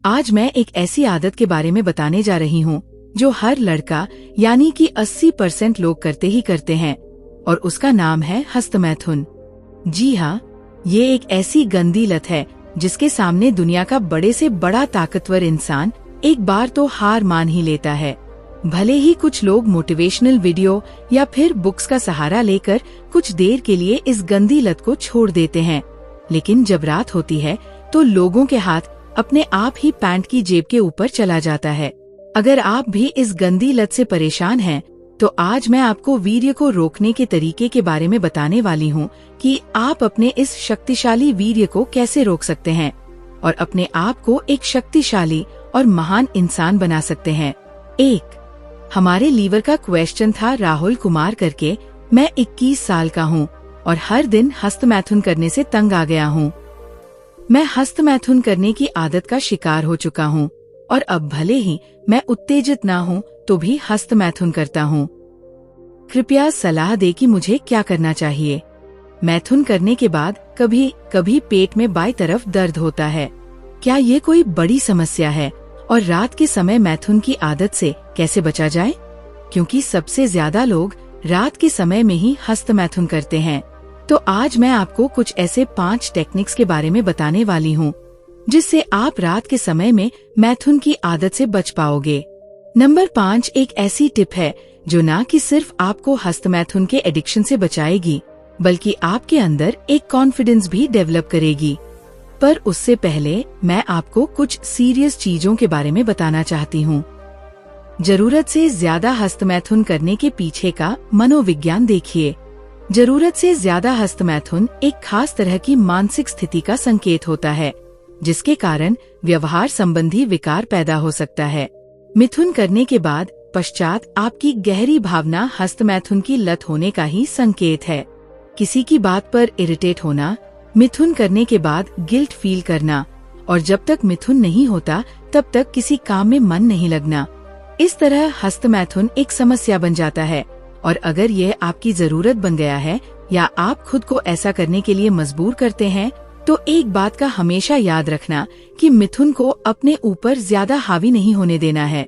आज मैं एक ऐसी आदत के बारे में बताने जा रही हूँ जो हर लड़का यानी कि 80% लोग करते ही करते हैं और उसका नाम है हस्तमैथुन। जी हाँ, ये एक ऐसी गंदी लत है जिसके सामने दुनिया का बड़े से बड़ा ताकतवर इंसान एक बार तो हार मान ही लेता है। भले ही कुछ लोग मोटिवेशनल वीडियो या फिर बुक्स का सहारा लेकर कुछ देर के लिए इस गंदी लत को छोड़ देते हैं, लेकिन जब रात होती है तो लोगों के हाथ अपने आप ही पैंट की जेब के ऊपर चला जाता है। अगर आप भी इस गंदी लत से परेशान हैं, तो आज मैं आपको वीर्य को रोकने के तरीके के बारे में बताने वाली हूँ कि आप अपने इस शक्तिशाली वीर्य को कैसे रोक सकते हैं और अपने आप को एक शक्तिशाली और महान इंसान बना सकते हैं। 1. हमारे लीवर का क्वेश्चन था राहुल कुमार करके। मैं 21 साल का हूँ और हर दिन हस्तमैथुन करने से तंग आ गया हूँ। मैं हस्तमैथुन करने की आदत का शिकार हो चुका हूँ और अब भले ही मैं उत्तेजित ना हूँ तो भी हस्तमैथुन करता हूँ। कृपया सलाह दे कि मुझे क्या करना चाहिए। मैथुन करने के बाद कभी कभी पेट में बाईं तरफ दर्द होता है। क्या ये कोई बड़ी समस्या है? और रात के समय मैथुन की आदत से कैसे बचा जाए? क्योंकि सबसे ज्यादा लोग रात के समय में ही हस्तमैथुन करते हैं। तो आज मैं आपको कुछ ऐसे 5 टेक्निक्स के बारे में बताने वाली हूँ जिससे आप रात के समय में मैथुन की आदत से बच पाओगे। नंबर 5 एक ऐसी टिप है जो न कि सिर्फ आपको हस्तमैथुन के एडिक्शन से बचाएगी, बल्कि आपके अंदर एक कॉन्फिडेंस भी डेवलप करेगी। पर उससे पहले मैं आपको कुछ सीरियस चीजों के बारे में बताना चाहती हूँ। जरूरत से ज्यादा हस्तमैथुन करने के पीछे का मनोविज्ञान देखिए। जरूरत से ज्यादा हस्तमैथुन एक खास तरह की मानसिक स्थिति का संकेत होता है, जिसके कारण व्यवहार संबंधी विकार पैदा हो सकता है। मिथुन करने के बाद पश्चात आपकी गहरी भावना हस्तमैथुन की लत होने का ही संकेत है। किसी की बात पर इरिटेट होना, मिथुन करने के बाद गिल्ट फील करना और जब तक मिथुन नहीं होता तब तक किसी काम में मन नहीं लगना। इस तरह हस्तमैथुन एक समस्या बन जाता है और अगर यह आपकी जरूरत बन गया है या आप खुद को ऐसा करने के लिए मजबूर करते हैं, तो एक बात का हमेशा याद रखना कि मिथुन को अपने ऊपर ज्यादा हावी नहीं होने देना है।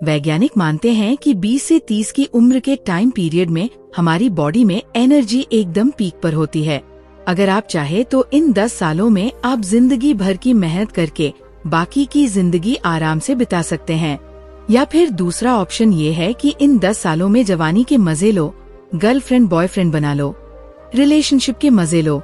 वैज्ञानिक मानते हैं कि 20 से 30 की उम्र के टाइम पीरियड में हमारी बॉडी में एनर्जी एकदम पीक पर होती है। अगर आप चाहे तो इन 10 सालों में आप जिंदगी भर की मेहनत करके बाकी की जिंदगी आराम से बिता सकते हैं। या फिर दूसरा ऑप्शन ये है कि इन 10 सालों में जवानी के मजे लो, गर्लफ्रेंड बॉयफ्रेंड बना लो, रिलेशनशिप के मजे लो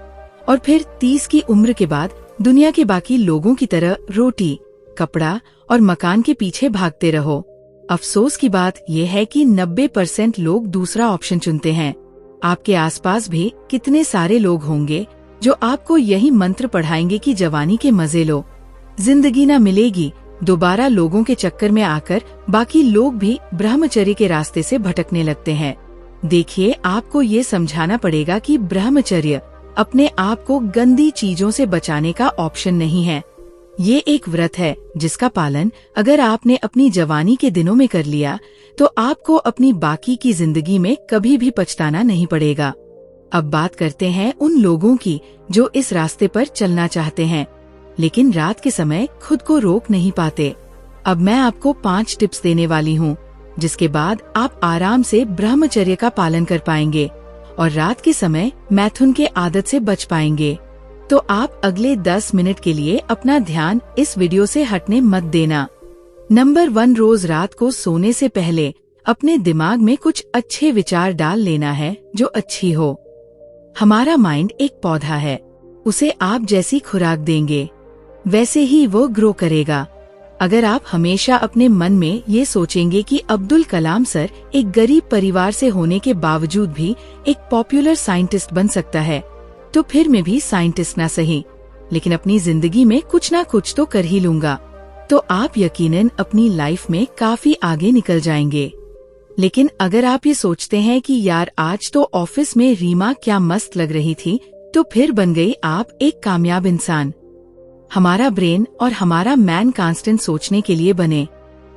और फिर 30 की उम्र के बाद दुनिया के बाकी लोगों की तरह रोटी, कपड़ा और मकान के पीछे भागते रहो। अफसोस की बात यह है कि 90% लोग दूसरा ऑप्शन चुनते हैं। आपके आसपास भी कितने सारे लोग होंगे जो आपको यही मंत्र पढ़ाएंगे कि जवानी के मजे लो, जिंदगी न मिलेगी। दोबारा लोगों के चक्कर में आकर बाकी लोग भी ब्रह्मचर्य के रास्ते से भटकने लगते हैं। देखिए, आपको ये समझाना पड़ेगा कि ब्रह्मचर्य अपने आप को गंदी चीजों से बचाने का ऑप्शन नहीं है। ये एक व्रत है जिसका पालन अगर आपने अपनी जवानी के दिनों में कर लिया तो आपको अपनी बाकी की जिंदगी में कभी भी पछताना नहीं पड़ेगा। अब बात करते हैं उन लोगों की जो इस रास्ते पर चलना चाहते हैं लेकिन रात के समय खुद को रोक नहीं पाते। अब मैं आपको 5 टिप्स देने वाली हूँ जिसके बाद आप आराम से ब्रह्मचर्य का पालन कर पाएंगे और रात के समय मैथुन के आदत से बच पाएंगे। तो आप अगले 10 मिनट के लिए अपना ध्यान इस वीडियो से हटने मत देना। नंबर 1, रोज रात को सोने से पहले अपने दिमाग में कुछ अच्छे विचार डाल लेना है जो अच्छी हो। हमारा माइंड एक पौधा है, उसे आप जैसी खुराक देंगे वैसे ही वो ग्रो करेगा। अगर आप हमेशा अपने मन में ये सोचेंगे कि अब्दुल कलाम सर एक गरीब परिवार से होने के बावजूद भी एक पॉपुलर साइंटिस्ट बन सकता है, तो फिर मैं भी साइंटिस्ट ना सही लेकिन अपनी जिंदगी में कुछ ना कुछ तो कर ही लूंगा, तो आप यकीनन अपनी लाइफ में काफी आगे निकल जाएंगे। लेकिन अगर आप ये सोचते हैं कि यार आज तो ऑफिस में रीमा क्या मस्त लग रही थी, तो फिर बन गई आप एक कामयाब इंसान। हमारा ब्रेन और हमारा मैन कांस्टेंट सोचने के लिए बने।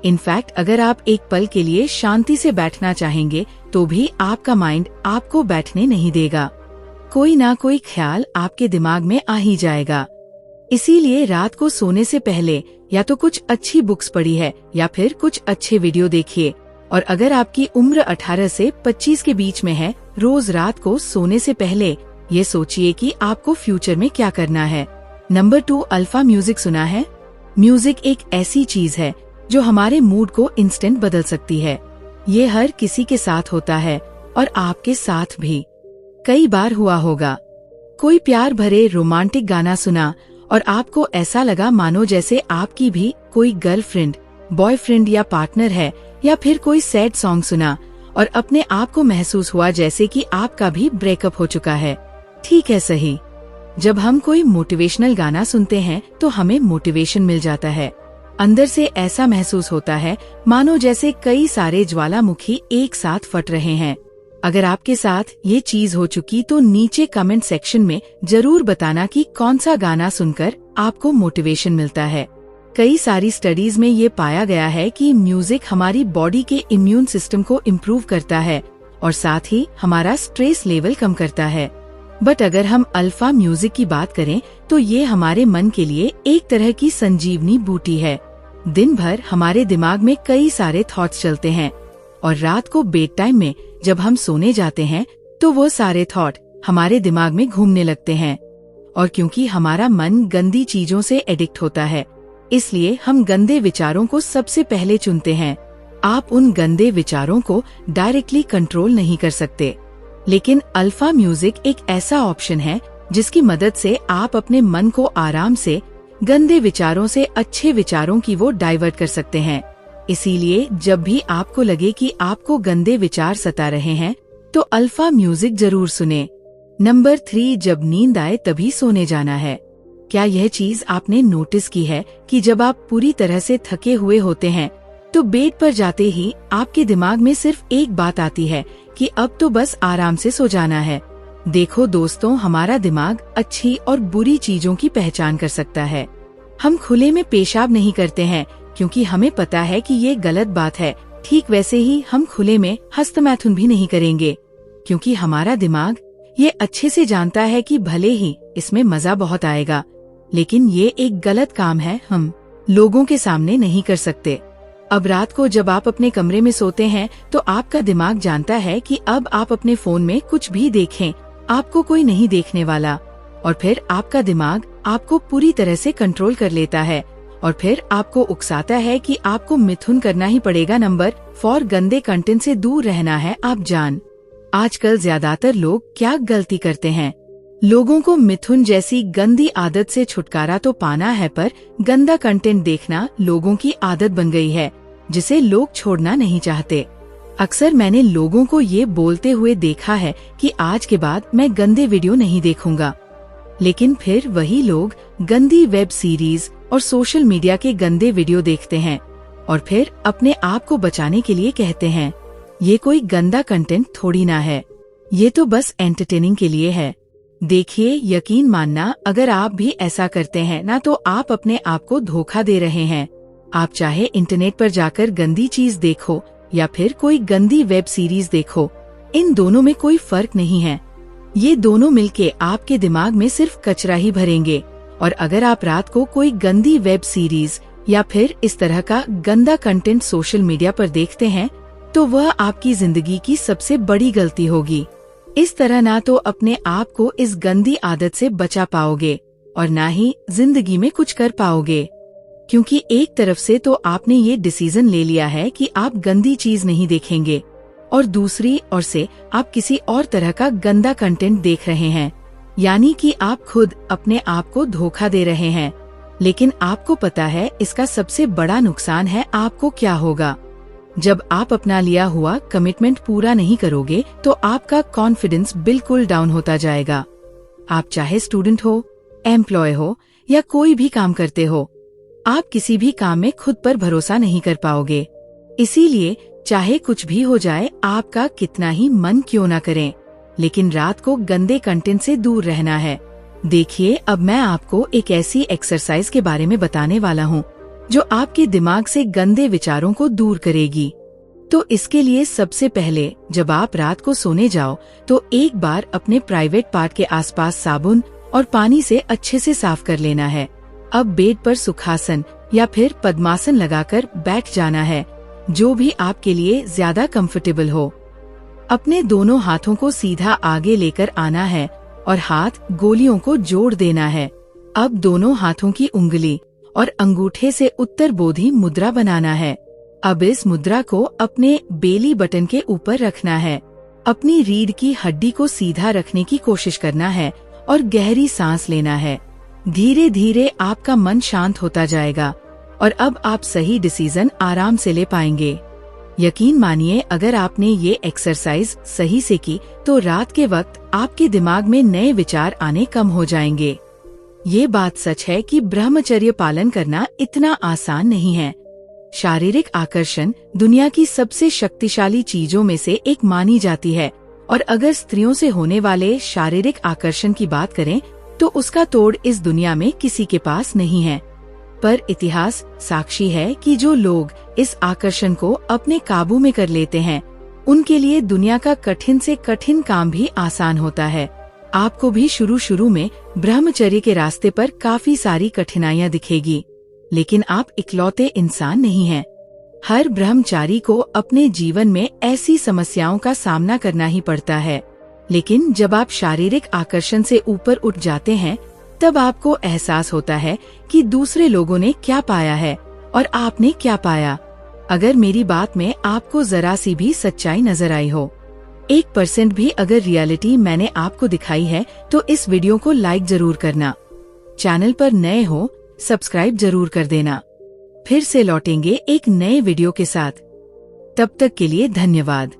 इनफैक्ट अगर आप एक पल के लिए शांति से बैठना चाहेंगे तो भी आपका माइंड आपको बैठने नहीं देगा। कोई ना कोई ख्याल आपके दिमाग में आ ही जाएगा। इसीलिए रात को सोने से पहले या तो कुछ अच्छी बुक्स पढ़ी है या फिर कुछ अच्छे वीडियो देखिए। और अगर आपकी उम्र 18 से 25 के बीच में है, रोज रात को सोने से पहले ये सोचिए कि आपको फ्यूचर में क्या करना है। नंबर 2, अल्फा म्यूजिक सुना है? म्यूजिक एक ऐसी चीज है जो हमारे मूड को इंस्टेंट बदल सकती है। ये हर किसी के साथ होता है और आपके साथ भी कई बार हुआ होगा। कोई प्यार भरे रोमांटिक गाना सुना और आपको ऐसा लगा मानो जैसे आपकी भी कोई गर्लफ्रेंड, बॉयफ्रेंड या पार्टनर है, या फिर कोई सैड सॉन्ग सुना और अपने आप को महसूस हुआ जैसे कि आपका भी ब्रेकअप हो चुका है। ठीक है, सही। जब हम कोई मोटिवेशनल गाना सुनते हैं तो हमें मोटिवेशन मिल जाता है। अंदर से ऐसा महसूस होता है मानो जैसे कई सारे ज्वालामुखी एक साथ फट रहे हैं। अगर आपके साथ ये चीज हो चुकी तो नीचे कमेंट सेक्शन में जरूर बताना कि कौन सा गाना सुनकर आपको मोटिवेशन मिलता है। कई सारी स्टडीज में ये पाया गया है कि म्यूजिक हमारी बॉडी के इम्यून सिस्टम को इम्प्रूव करता है और साथ ही हमारा स्ट्रेस लेवल कम करता है। बट अगर हम अल्फा म्यूजिक की बात करें तो ये हमारे मन के लिए एक तरह की संजीवनी बूटी है। दिन भर हमारे दिमाग में कई सारे थॉट्स चलते हैं और रात को बेड टाइम में जब हम सोने जाते हैं तो वो सारे थॉट हमारे दिमाग में घूमने लगते हैं। और क्योंकि हमारा मन गंदी चीजों से एडिक्ट होता है, इसलिए हम गंदे विचारों को सबसे पहले चुनते हैं। आप उन गंदे विचारों को डायरेक्टली कंट्रोल नहीं कर सकते, लेकिन अल्फा म्यूजिक एक ऐसा ऑप्शन है जिसकी मदद से आप अपने मन को आराम से गंदे विचारों से अच्छे विचारों की वो डाइवर्ट कर सकते हैं। इसीलिए जब भी आपको लगे कि आपको गंदे विचार सता रहे हैं तो अल्फा म्यूजिक जरूर सुने। नंबर 3, जब नींद आए तभी सोने जाना है। क्या यह चीज आपने नोटिस की है कि जब आप पूरी तरह से थके हुए होते हैं तो बेड पर जाते ही आपके दिमाग में सिर्फ एक बात आती है कि अब तो बस आराम से सो जाना है। देखो दोस्तों, हमारा दिमाग अच्छी और बुरी चीजों की पहचान कर सकता है। हम खुले में पेशाब नहीं करते हैं क्योंकि हमें पता है कि ये गलत बात है। ठीक वैसे ही हम खुले में हस्तमैथुन भी नहीं करेंगे क्योंकि हमारा दिमाग ये अच्छे से जानता है कि भले ही इसमें मजा बहुत आएगा, लेकिन ये एक गलत काम है, हम लोगों के सामने नहीं कर सकते। अब रात को जब आप अपने कमरे में सोते हैं तो आपका दिमाग जानता है कि अब आप अपने फोन में कुछ भी देखें, आपको कोई नहीं देखने वाला। और फिर आपका दिमाग आपको पूरी तरह से कंट्रोल कर लेता है और फिर आपको उकसाता है कि आपको मिथुन करना ही पड़ेगा। नंबर 4, गंदे कंटेंट से दूर रहना है। आप जान, आजकल ज्यादातर लोग क्या गलती करते हैं? लोगों को मिथुन जैसी गंदी आदत से छुटकारा तो पाना है, पर गंदा कंटेंट देखना लोगों की आदत बन गई है जिसे लोग छोड़ना नहीं चाहते। अक्सर मैंने लोगों को ये बोलते हुए देखा है कि आज के बाद मैं गंदे वीडियो नहीं देखूंगा, लेकिन फिर वही लोग गंदी वेब सीरीज और सोशल मीडिया के गंदे वीडियो देखते हैं और फिर अपने आप को बचाने के लिए कहते हैं ये कोई गंदा कंटेंट थोड़ी ना है, ये तो बस एंटरटेनिंग के लिए है। देखिए, यकीन मानना, अगर आप भी ऐसा करते हैं ना तो आप अपने आप को धोखा दे रहे हैं। आप चाहे इंटरनेट पर जाकर गंदी चीज देखो या फिर कोई गंदी वेब सीरीज देखो, इन दोनों में कोई फर्क नहीं है। ये दोनों मिलके आपके दिमाग में सिर्फ कचरा ही भरेंगे। और अगर आप रात को कोई गंदी वेब सीरीज या फिर इस तरह का गंदा कंटेंट सोशल मीडिया पर देखते हैं तो वह आपकी जिंदगी की सबसे बड़ी गलती होगी। इस तरह ना तो अपने आप को इस गंदी आदत से बचा पाओगे और ना ही जिंदगी में कुछ कर पाओगे, क्योंकि एक तरफ से तो आपने ये डिसीजन ले लिया है कि आप गंदी चीज नहीं देखेंगे और दूसरी ओर से आप किसी और तरह का गंदा कंटेंट देख रहे हैं, यानी कि आप खुद अपने आप को धोखा दे रहे हैं। लेकिन आपको पता है इसका सबसे बड़ा नुकसान है आपको क्या होगा। जब आप अपना लिया हुआ कमिटमेंट पूरा नहीं करोगे तो आपका कॉन्फिडेंस बिल्कुल डाउन होता जाएगा। आप चाहे स्टूडेंट हो, एम्प्लॉय हो या कोई भी काम करते हो, आप किसी भी काम में खुद पर भरोसा नहीं कर पाओगे। इसीलिए चाहे कुछ भी हो जाए, आपका कितना ही मन क्यों ना करें, लेकिन रात को गंदे कंटेंट से दूर रहना है। देखिए, अब मैं आपको एक ऐसी एक्सरसाइज के बारे में बताने वाला हूँ जो आपके दिमाग से गंदे विचारों को दूर करेगी। तो इसके लिए सबसे पहले जब आप रात को सोने जाओ तो एक बार अपने प्राइवेट पार्ट के आसपास साबुन और पानी से अच्छे से साफ कर लेना है। अब बेड पर सुखासन या फिर पद्मासन लगाकर बैठ जाना है, जो भी आपके लिए ज्यादा कंफर्टेबल हो। अपने दोनों हाथों को सीधा आगे लेकर आना है और हाथ गोलियों को जोड़ देना है। अब दोनों हाथों की उंगली और अंगूठे से उत्तर बोधि मुद्रा बनाना है। अब इस मुद्रा को अपने बेली बटन के ऊपर रखना है। अपनी रीढ़ की हड्डी को सीधा रखने की कोशिश करना है और गहरी सांस लेना है। धीरे धीरे आपका मन शांत होता जाएगा और अब आप सही डिसीजन आराम से ले पाएंगे। यकीन मानिए, अगर आपने ये एक्सरसाइज सही से की तो रात के वक्त आपके दिमाग में नए विचार आने कम हो जाएंगे। ये बात सच है कि ब्रह्मचर्य पालन करना इतना आसान नहीं है। शारीरिक आकर्षण दुनिया की सबसे शक्तिशाली चीजों में से एक मानी जाती है और अगर स्त्रियों से होने वाले शारीरिक आकर्षण की बात करें तो उसका तोड़ इस दुनिया में किसी के पास नहीं है। पर इतिहास साक्षी है कि जो लोग इस आकर्षण को अपने काबू में कर लेते हैं, उनके लिए दुनिया का कठिन से कठिन काम भी आसान होता है। आपको भी शुरू में ब्रह्मचर्य के रास्ते पर काफी सारी कठिनाइयां दिखेगी, लेकिन आप इकलौते इंसान नहीं हैं। हर ब्रह्मचारी को अपने जीवन में ऐसी समस्याओं का सामना करना ही पड़ता है, लेकिन जब आप शारीरिक आकर्षण से ऊपर उठ जाते हैं तब आपको एहसास होता है कि दूसरे लोगों ने क्या पाया है और आपने क्या पाया। अगर मेरी बात में आपको जरा सी भी सच्चाई नजर आई हो, 1% भी अगर रियलिटी मैंने आपको दिखाई है, तो इस वीडियो को लाइक जरूर करना। चैनल पर नए हो सब्सक्राइब जरूर कर देना। फिर से लौटेंगे एक नए वीडियो के साथ। तब तक के लिए धन्यवाद।